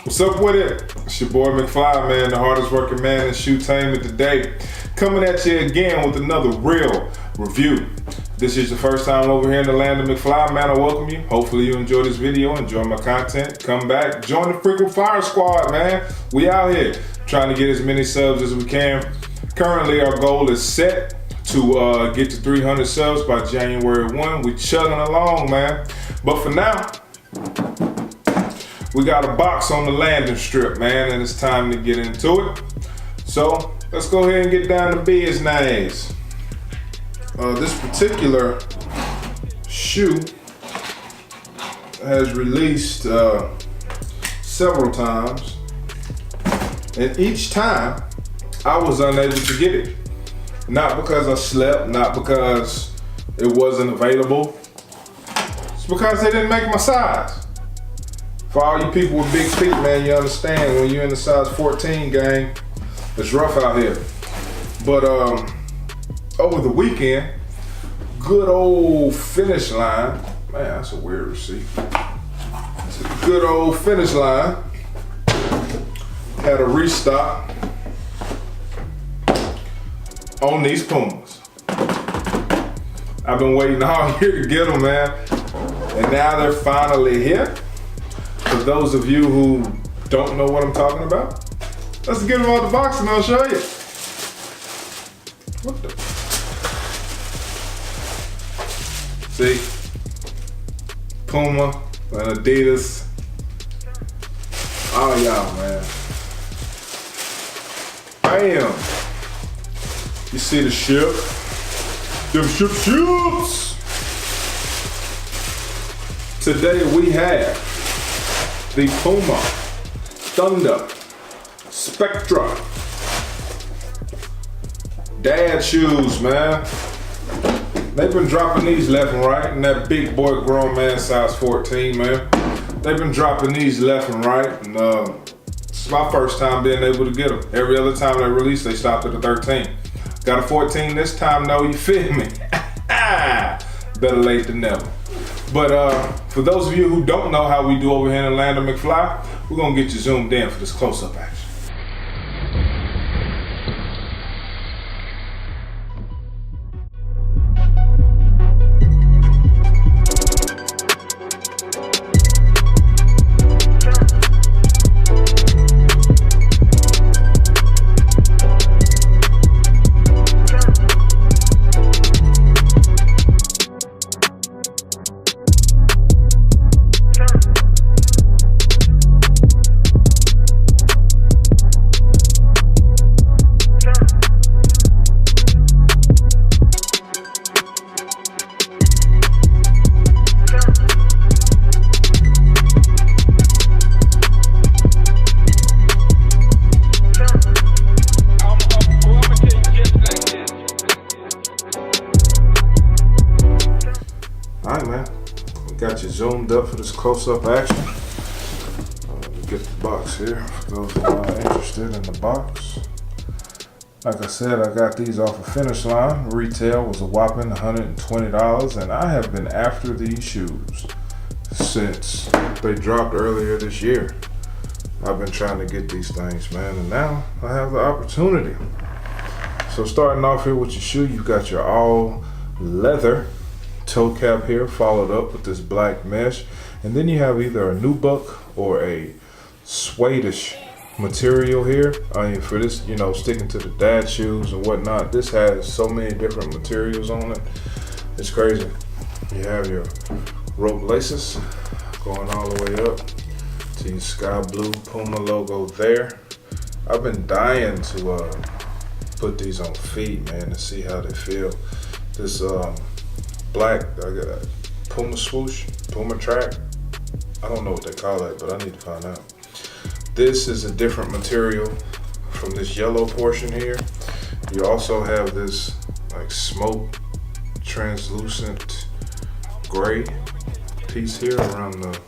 What's up with it? It's your boy McFly, man, the hardest working man in shoetainment today. Coming at you again with another real review. This is your first time over here in the land of McFly, man, I welcome you. Hopefully you enjoy this video, enjoy my content, come back, join the frequent flyer squad, man. We out here trying to get as many subs as we can. Currently our goal is set to get to 300 subs by January 1. We chugging along, man. But for now, we got a box on the landing strip, man, and it's time to get into it. So let's go ahead and get down to business. This particular shoe has released several times, and each time I was unable to get it. Not because I slept, not because it wasn't available. It's because they didn't make my size. For all you people with big feet, man, you understand when you're in the size 14 gang, it's rough out here. But over the weekend, good old Finish Line, man, that's a weird receipt. Good old Finish Line had a restock on these Pumas. I've been waiting all year to get them, man, and now they're finally here. For those of you who don't know what I'm talking about, let's get them out the box and I'll show you. What the? See? Puma and Adidas. Oh, y'all, man. Bam! You see the ship? Them ships! Today we have the Puma Thunder Spectra. Dad shoes, man. They've been dropping these left and right in that big boy grown man size 14, man. They've been dropping these left and right, and it's my first time being able to get them. Every other time they release, they stopped at a 13. Got a 14 this time, though, you feel me? Better late than never. But for those of you who don't know how we do over here in the land of McFly, we're gonna get you zoomed in for this close-up action. Alright, man, we got you zoomed up for this close-up action. Get the box here for those who are interested in the box. Like I said, I got these off of Finish Line. Retail was a whopping $120, and I have been after these shoes since they dropped earlier this year. I've been trying to get these things, man, and now I have the opportunity. So starting off here with your shoe, you've got your all leather toe cap here, followed up with this black mesh, and then you have either a nubuck or a suede-ish material here. I mean, for this, you know, sticking to the dad shoes and whatnot, this has so many different materials on it. It's crazy. You have your rope laces going all the way up to your sky blue Puma logo there. I've been dying to put these on feet, man, to see how they feel. This black, I got Puma swoosh, Puma track. I don't know what they call it, but I need to find out. This is a different material from this yellow portion here. You also have this like smoke translucent gray piece here around the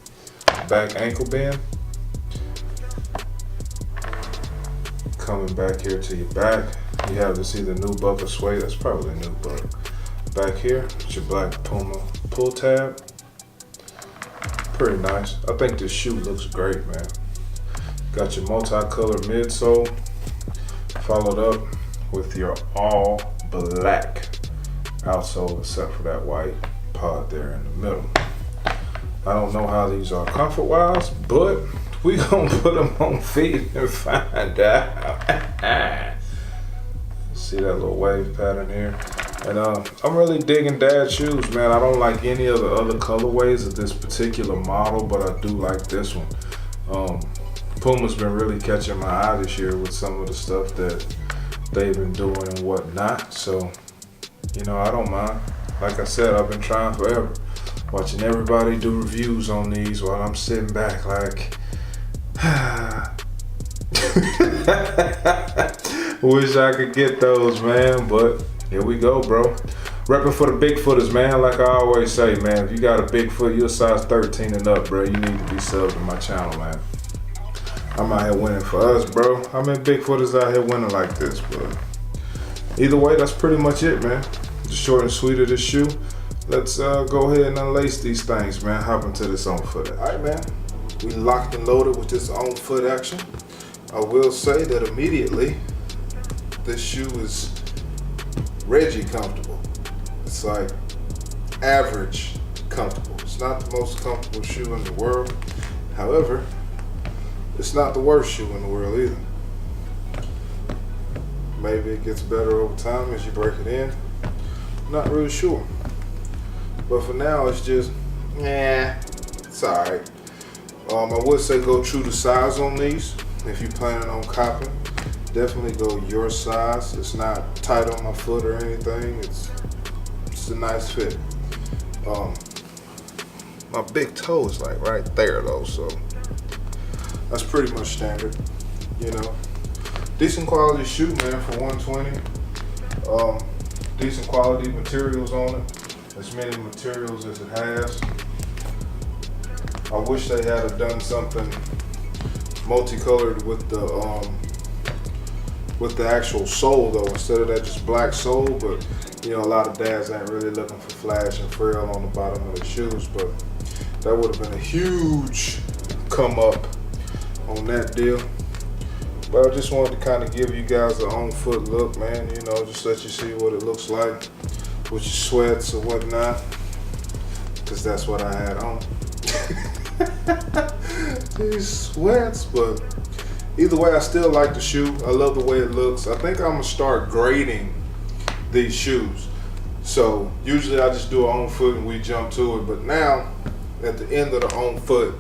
back ankle band. Coming back here to your back, you have this either nubuck or suede. That's probably nubuck. Back here, it's your black Puma pull tab. Pretty nice. I think this shoe looks great, man. Got your multicolored midsole, followed up with your all black outsole, except for that white pod there in the middle. I don't know how these are comfort wise, but we gonna put them on feet and find out. See that little wave pattern here? And I'm really digging Dad's shoes, man. I don't like any of the other colorways of this particular model, but I do like this one. Puma's been really catching my eye this year with some of the stuff that they've been doing and whatnot. So, you know, I don't mind. Like I said, I've been trying forever. Watching everybody do reviews on these while I'm sitting back like, wish I could get those, man, but here we go, bro. Repping for the big footers, man. Like I always say, man, if you got a big foot, you're a size 13 and up, bro, you need to be subbed to my channel, man. I'm out here winning for us, bro. How many big footers out here winning like this, but either way, that's pretty much it, man. The short and sweet of this shoe. Let's go ahead and unlace these things, man. Hop into this on foot. All right, man. We locked and loaded with this on foot action. I will say that immediately, this shoe is Reggie comfortable. It's like average comfortable. It's not the most comfortable shoe in the world. However, it's not the worst shoe in the world either. Maybe it gets better over time as you break it in. Not really sure. But for now, it's just, it's alright. I would say go true to size on these. If you're planning on copping, definitely go your size. It's not tight on my foot or anything. It's a nice fit. My big toe is like right there though, so that's pretty much standard, you know. Decent quality shoe, man, for 120. Decent quality materials on it. As many materials as it has. I wish they had done something multicolored with the actual sole though, instead of that just black sole. But you know, a lot of dads ain't really looking for flash and frill on the bottom of the shoes, but that would have been a huge come up on that deal. But I just wanted to kind of give you guys an on foot look, man, you know, just let you see what it looks like with your sweats or whatnot, because that's what I had on. These sweats, but either way, I still like the shoe. I love the way it looks. I think I'm gonna start grading these shoes. So usually I just do an on foot and we jump to it, but now at the end of the on foot,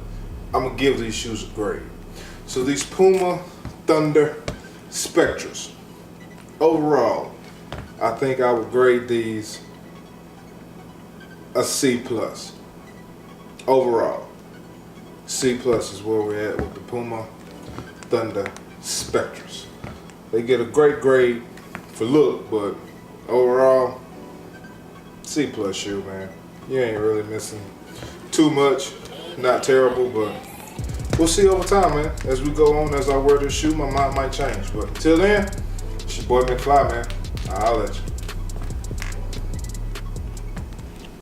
I'm gonna give these shoes a grade. So these Puma Thunder Spectras, overall, I think I would grade these a C+. Overall, C+ is where we're at with the Puma Thunder Spectras. They get a great grade for look, but overall, C+ shoe, man. You ain't really missing too much. Not terrible, but we'll see over time, man. As we go on, as I wear this shoe, my mind might change. But until then, it's your boy McFly, man. I'll let you.